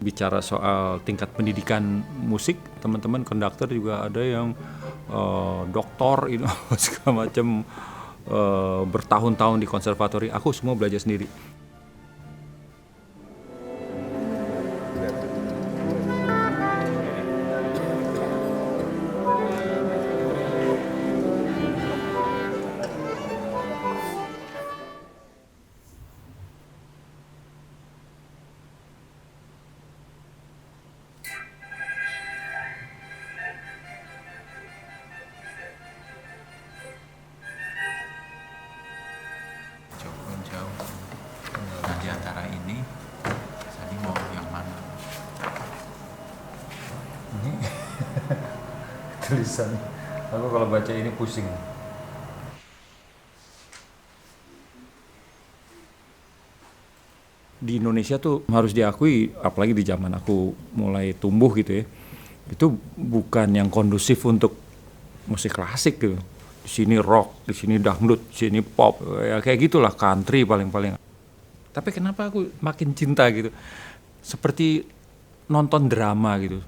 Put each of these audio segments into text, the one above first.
Bicara soal tingkat pendidikan musik, teman-teman konduktor juga ada yang doktor itu segala macam, bertahun-tahun di konservatori. Aku semua belajar sendiri. Cukup jauh. Nah, di antara ini, Sani mau yang mana? Ini tulisan. Aku kalau baca ini pusing. Di Indonesia tuh harus diakui, apalagi di zaman aku mulai tumbuh gitu ya, itu bukan yang kondusif untuk musik klasik gitu. Di sini rock, di sini dangdut, di sini pop, ya kayak gitulah, country paling-paling. Tapi kenapa aku makin cinta gitu? Seperti nonton drama gitu.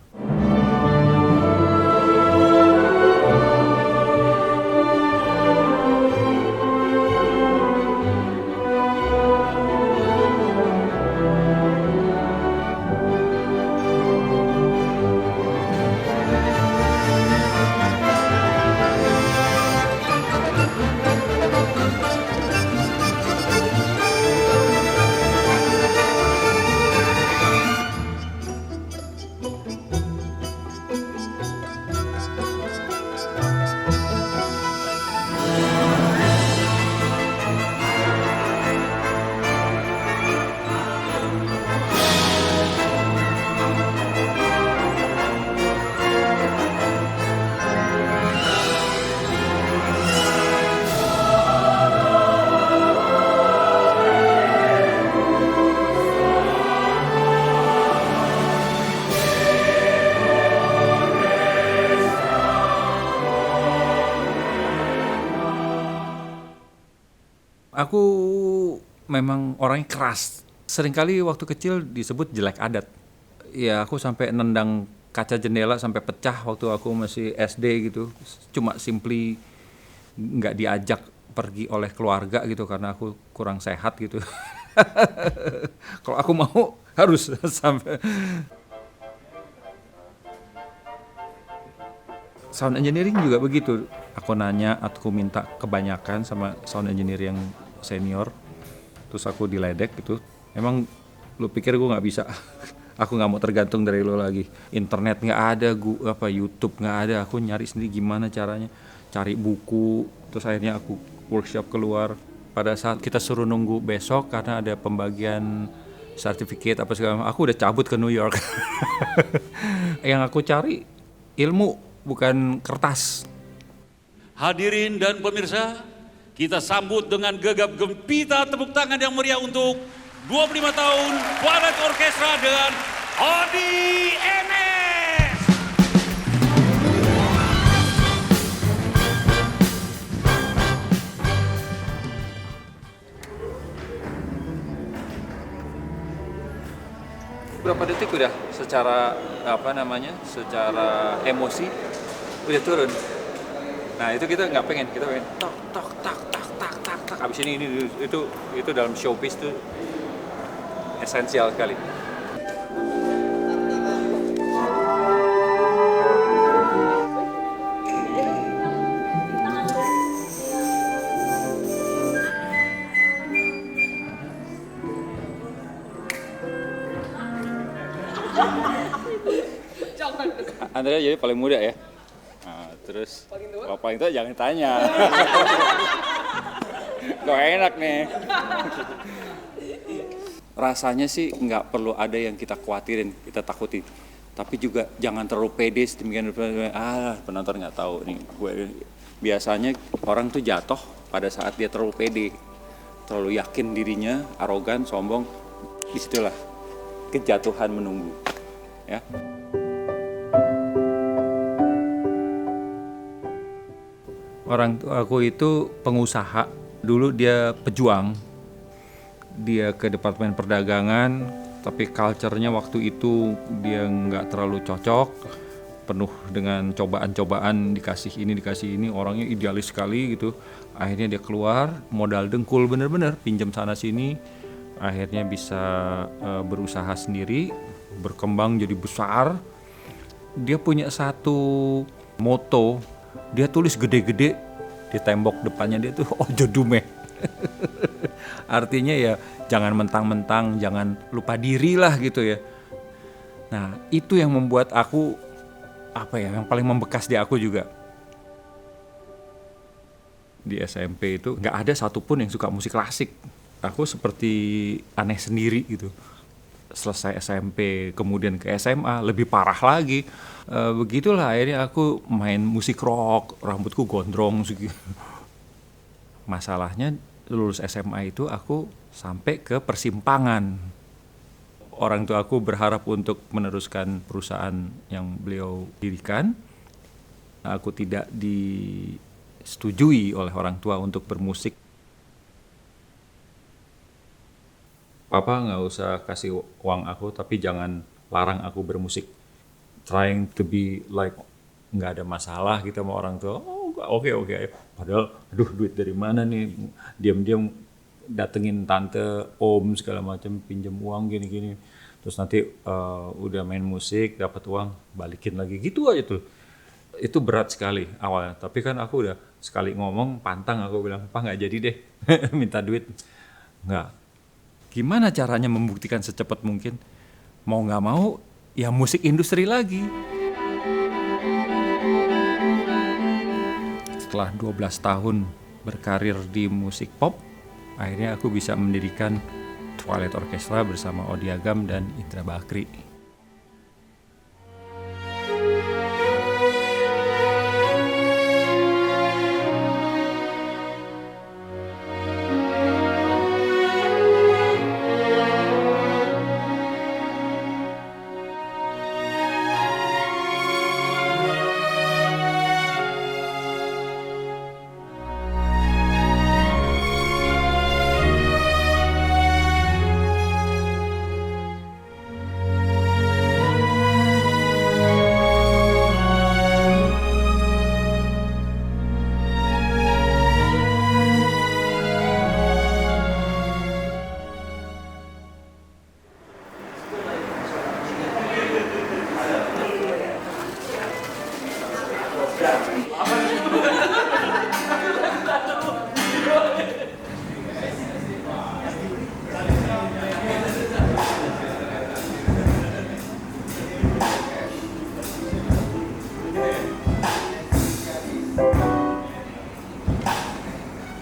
Aku memang orangnya keras. Seringkali waktu kecil disebut jelek adat. Ya aku sampai nendang kaca jendela sampai pecah waktu aku masih SD gitu. Cuma simply nggak diajak pergi oleh keluarga gitu karena aku kurang sehat gitu. Kalau aku mau harus sampai. Sound engineering juga begitu. Aku nanya, aku minta kebanyakan sama sound engineer yang senior. Terus aku diledek gitu. Emang lu pikir gue nggak bisa? Aku nggak mau tergantung dari lo lagi. Internet nggak ada, YouTube nggak ada. Aku nyari sendiri gimana caranya. Cari buku. Terus akhirnya aku workshop keluar. Pada saat kita suruh nunggu besok karena ada pembagian sertifikat apa segala macam, aku udah cabut ke New York. Yang aku cari ilmu, bukan kertas. Hadirin dan pemirsa, kita sambut dengan gegap gempita tepuk tangan yang meriah untuk 25 tahun Planet Orkestra dengan Odi MS. Berapa detik udah secara secara emosi udah turun. Nah itu kita nggak pengen, kita pengen tok tok tak tak tak tak tak. Abis ini itu dalam showbiz tuh esensial sekali. Andrea jadi paling muda ya. Nah, terus kalau paling tua jangan tanya. Kok enak nih. Rasanya sih nggak perlu ada yang kita khawatirin, kita takuti. Tapi juga jangan terlalu pede sedemikian penonton nggak tahu nih gue. Biasanya orang tuh jatuh pada saat dia terlalu pede, terlalu yakin dirinya, arogan, sombong. Disitulah kejatuhan menunggu. Ya. Orang tua aku itu pengusaha, dulu dia pejuang, dia ke Departemen Perdagangan, tapi culture-nya waktu itu dia nggak terlalu cocok, penuh dengan cobaan-cobaan, dikasih ini, orangnya idealis sekali gitu. Akhirnya dia keluar, modal dengkul bener-bener, pinjam sana sini, akhirnya bisa berusaha sendiri, berkembang jadi besar. Dia punya satu moto, dia tulis gede-gede di tembok depannya dia tuh ojo dume. Artinya ya jangan mentang-mentang, jangan lupa diri lah gitu ya. Nah itu yang membuat aku, yang paling membekas di aku juga. Di SMP itu gak ada satupun yang suka musik klasik. Aku seperti aneh sendiri gitu. Selesai SMP kemudian ke SMA lebih parah lagi. Begitulah akhirnya aku main musik rock, rambutku gondrong gitu. Masalahnya lulus SMA itu aku sampai ke persimpangan. Orang tua aku berharap untuk meneruskan perusahaan yang beliau dirikan. Aku tidak disetujui oleh orang tua untuk bermusik. Papa nggak usah kasih uang aku, tapi jangan larang aku bermusik. Trying to be like nggak ada masalah gitu sama orang tua. Oke. Padahal, duit dari mana nih? Diam-diam datengin tante, om segala macam, pinjam uang gini-gini. Terus nanti udah main musik, dapat uang, balikin lagi gitu aja tuh. Itu berat sekali awalnya. Tapi kan aku udah sekali ngomong, pantang aku bilang, "Pak nggak jadi deh, minta duit." Nggak. Gimana caranya membuktikan secepat mungkin? Mau nggak mau, ya musik industri lagi. Setelah 12 tahun berkarir di musik pop, akhirnya aku bisa mendirikan Twilight Orchestra bersama Odi Agam dan Indra Bakri.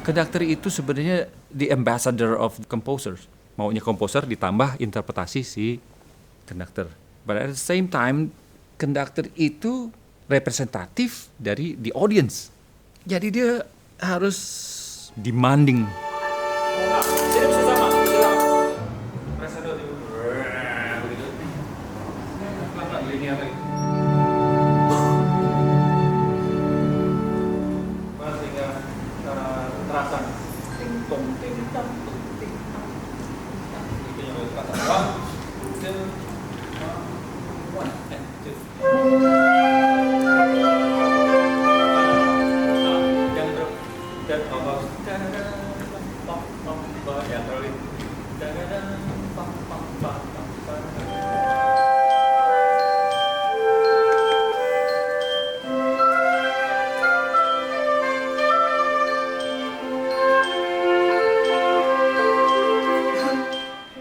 Conductor itu sebenarnya the ambassador of composers. Maunya komposer ditambah interpretasi si conductor. But at the same time, conductor itu representatif dari the audience. Jadi dia harus demanding.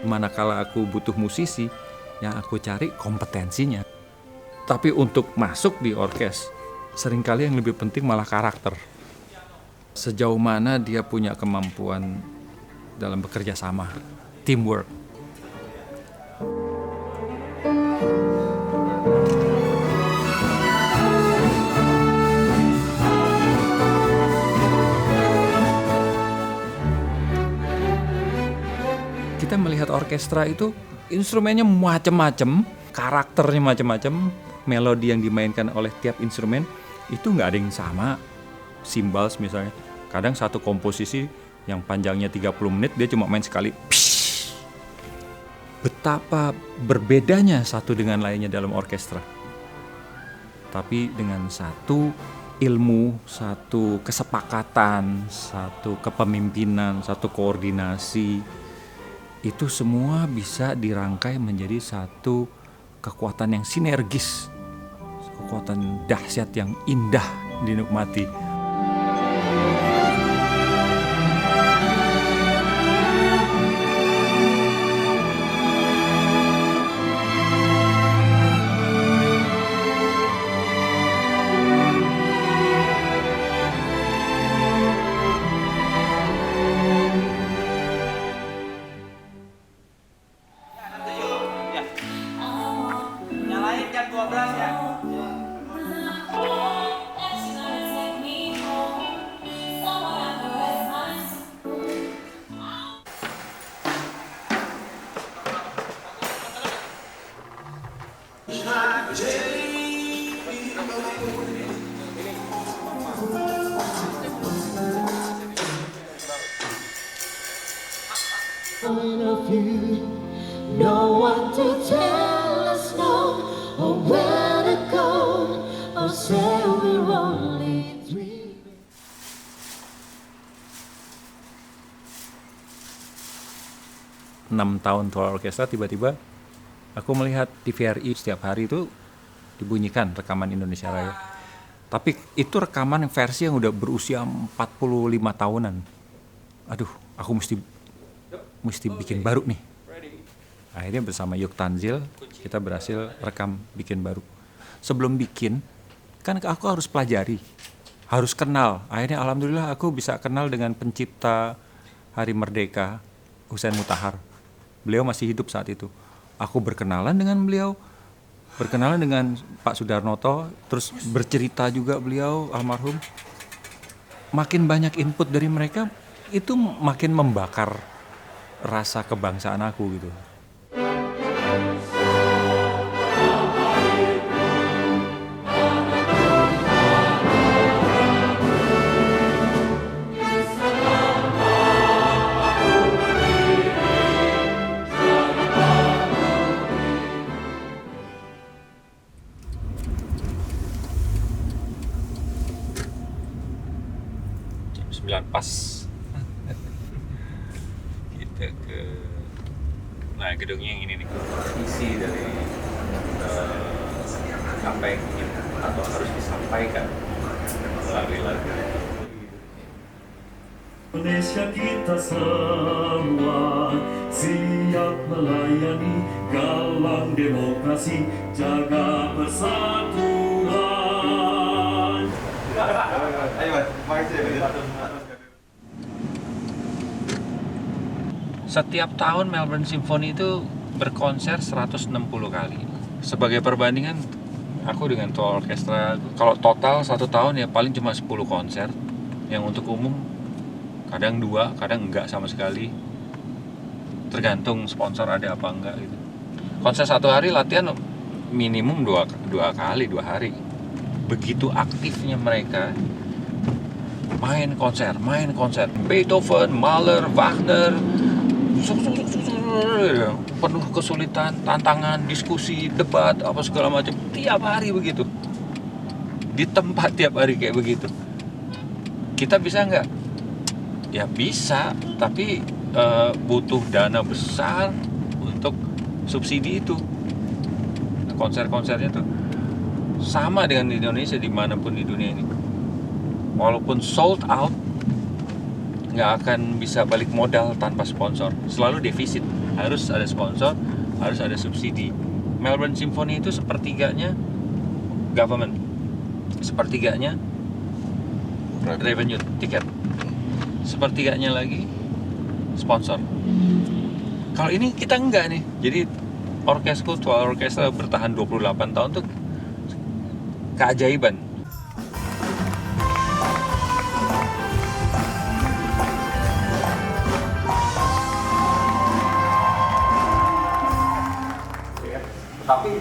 Manakala aku butuh musisi, yang aku cari kompetensinya. Tapi untuk masuk di orkes, seringkali yang lebih penting malah karakter. Sejauh mana dia punya kemampuan dalam bekerja sama, teamwork. Kita melihat orkestra itu instrumennya macam-macam, karakternya macam-macam, melodi yang dimainkan oleh tiap instrumen itu nggak ada yang sama. Cymbals misalnya, kadang satu komposisi yang panjangnya 30 menit dia cuma main sekali. betapa berbedanya satu dengan lainnya dalam orkestra. Tapi dengan satu ilmu, satu kesepakatan, satu kepemimpinan, satu koordinasi, itu semua bisa dirangkai menjadi satu kekuatan yang sinergis, kekuatan dahsyat yang indah dinikmati. Nyalain jam 12 ya. 'Point of view, no one to tell us no, or where to go, or say we're only dreaming. Enam tahun tua orkestra, tiba-tiba aku melihat TVRI setiap hari itu dibunyikan rekaman Indonesia Raya. Tapi itu rekaman versi yang udah berusia 45 tahunan. Aduh, aku mesti bikin baru nih. Akhirnya bersama Yuk Tanzil kita berhasil rekam bikin baru. Sebelum bikin, kan aku harus pelajari, harus kenal. Akhirnya alhamdulillah aku bisa kenal dengan pencipta Hari Merdeka, Husein Mutahar. Beliau masih hidup saat itu. Aku berkenalan dengan beliau, berkenalan dengan Pak Sudarnoto, terus bercerita juga beliau almarhum. Makin banyak input dari mereka, itu makin membakar rasa kebangsaan aku gitu. Jam 9 pas. Kita ke gedungnya yang ini nih. Isi dari apa yang ingin atau harus disampaikan melalui lagu. Indonesia kita semua siap melayani, galang demokrasi, jaga persatuan. Setiap tahun Melbourne Symphony itu berkonser 160 kali. Sebagai perbandingan, aku dengan tua orkestra, kalau total satu tahun ya paling cuma 10 konser. Yang untuk umum kadang 2, kadang enggak sama sekali. Tergantung sponsor ada apa enggak gitu. Konser satu hari latihan minimum 2 kali, 2 hari. Begitu aktifnya mereka main konser. Beethoven, Mahler, Wagner, penuh kesulitan, tantangan, diskusi, debat, apa segala macam tiap hari begitu. Di tempat tiap hari kayak begitu. Kita bisa nggak? Ya bisa, tapi butuh dana besar untuk subsidi itu. Konser-konsernya tuh sama dengan di Indonesia, dimanapun di dunia ini. Walaupun sold out, nggak akan bisa balik modal tanpa sponsor. Selalu defisit. Harus ada sponsor, harus ada subsidi. Melbourne Symphony itu sepertiganya government, sepertiganya revenue tiket, sepertiganya lagi sponsor. Kalau ini kita enggak nih. Jadi tua orkestra bertahan 28 tahun tuh keajaiban. Tapi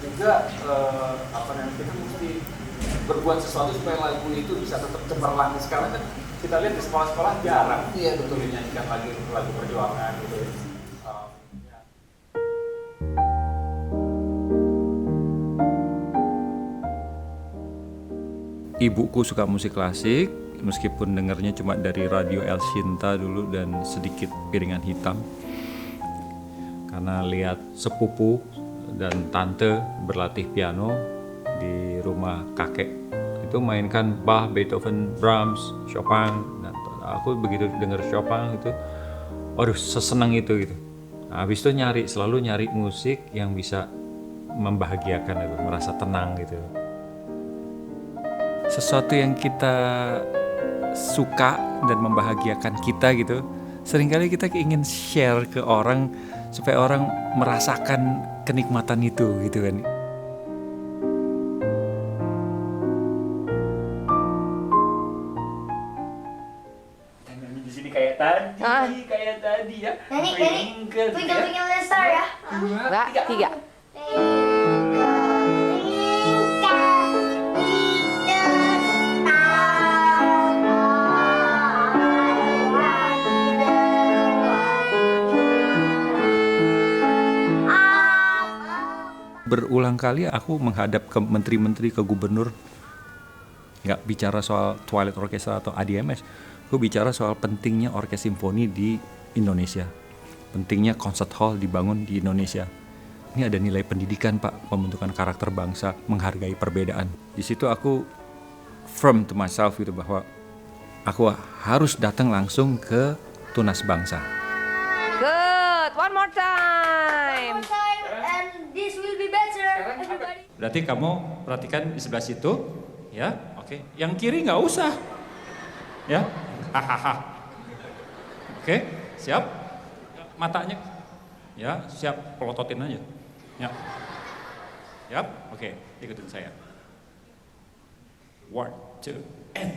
juga kita mesti berbuat sesuatu supaya lagu itu bisa tetap cemerlang. Sekarang kan kita lihat di sekolah-sekolah jarang betul dinyanyikan lagu perjuangan gitu. ibuku suka musik klasik, meskipun dengarnya cuma dari radio El Shinta dulu dan sedikit piringan hitam. Karena lihat sepupu dan tante berlatih piano di rumah kakek, itu mainkan Bach, Beethoven, Brahms, Chopin. Nah, aku begitu dengar Chopin itu, waduh sesenang itu gitu. Nah, habis itu selalu nyari musik yang bisa membahagiakan itu, merasa tenang gitu. Sesuatu yang kita suka dan membahagiakan kita gitu, seringkali kita ingin share ke orang supaya orang merasakan kenikmatan itu gitu kan. Di sini kayak tadi, ya. Nani, Twinkle, Twinkle Twinkle Star ya. Enggak, 3. Berulang kali aku menghadap ke menteri-menteri, ke gubernur, nggak bicara soal Twilight Orchestra atau ADMS, aku bicara soal pentingnya orkes simfoni di Indonesia, pentingnya concert hall dibangun di Indonesia. Ini ada nilai pendidikan Pak, pembentukan karakter bangsa, menghargai perbedaan. Di situ aku firm to myself gitu bahwa aku harus datang langsung ke Tunas Bangsa. Good. One more time. And this will be better, everybody. Berarti kamu perhatikan di sebelah situ, ya, oke. Yang kiri nggak usah, ya, hahaha. Oke, siap. Matanya, ya, siap, pelototin aja, ya. Siap, oke, ikutin saya. 1, 2, and.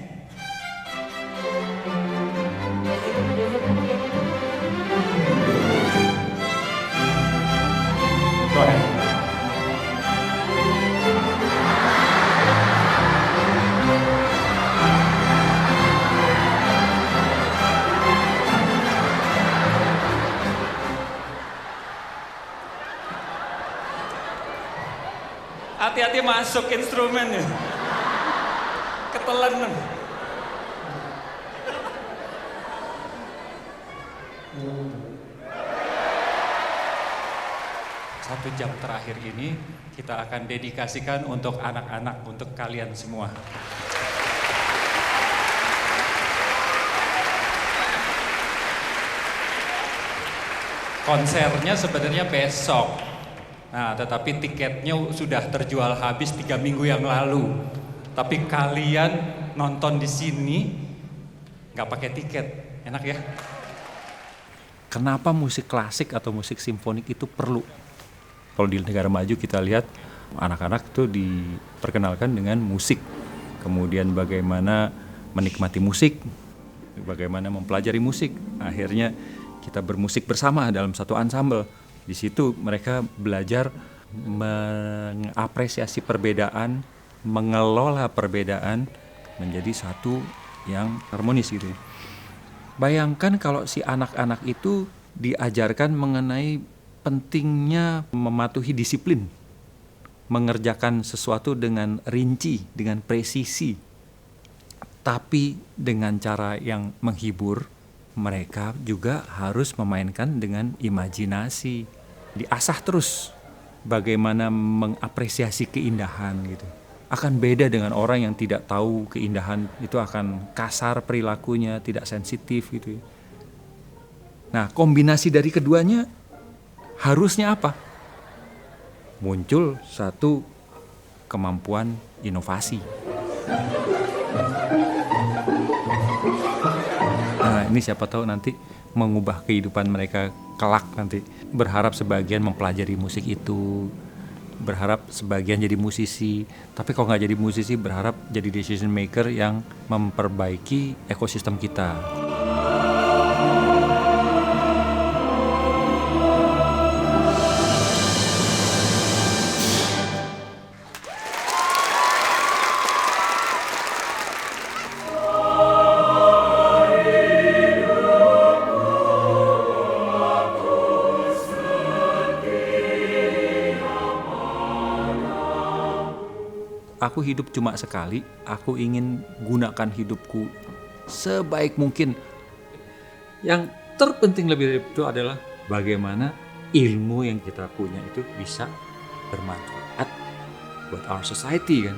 Go ahead. Hati-hati masuk instrumennya. Ketelan. Satu jam terakhir ini kita akan dedikasikan untuk anak-anak, untuk kalian semua. Konsernya sebenarnya besok. Nah, tetapi tiketnya sudah terjual habis 3 minggu yang lalu. Tapi kalian nonton di sini nggak pakai tiket, enak ya? Kenapa musik klasik atau musik simfonik itu perlu? Kalau di negara maju kita lihat anak-anak tuh diperkenalkan dengan musik, kemudian bagaimana menikmati musik, bagaimana mempelajari musik. Akhirnya kita bermusik bersama dalam satu ensemble. Di situ mereka belajar mengapresiasi perbedaan, mengelola perbedaan menjadi satu yang harmonis gitu. Bayangkan kalau si anak-anak itu diajarkan mengenai pentingnya mematuhi disiplin, mengerjakan sesuatu dengan rinci, dengan presisi, tapi dengan cara yang menghibur. Mereka juga harus memainkan dengan imajinasi, diasah terus bagaimana mengapresiasi keindahan gitu. Akan beda dengan orang yang tidak tahu keindahan, itu akan kasar perilakunya, tidak sensitif gitu. Nah, kombinasi dari keduanya harusnya apa? Muncul satu kemampuan inovasi. Nah, ini siapa tahu nanti mengubah kehidupan mereka kelak nanti. Berharap sebagian mempelajari musik itu, berharap sebagian jadi musisi, tapi kalau nggak jadi musisi berharap jadi decision maker yang memperbaiki ekosistem kita. aku hidup cuma sekali, aku ingin gunakan hidupku sebaik mungkin. Yang terpenting lebih dari itu adalah bagaimana ilmu yang kita punya itu bisa bermanfaat buat our society kan.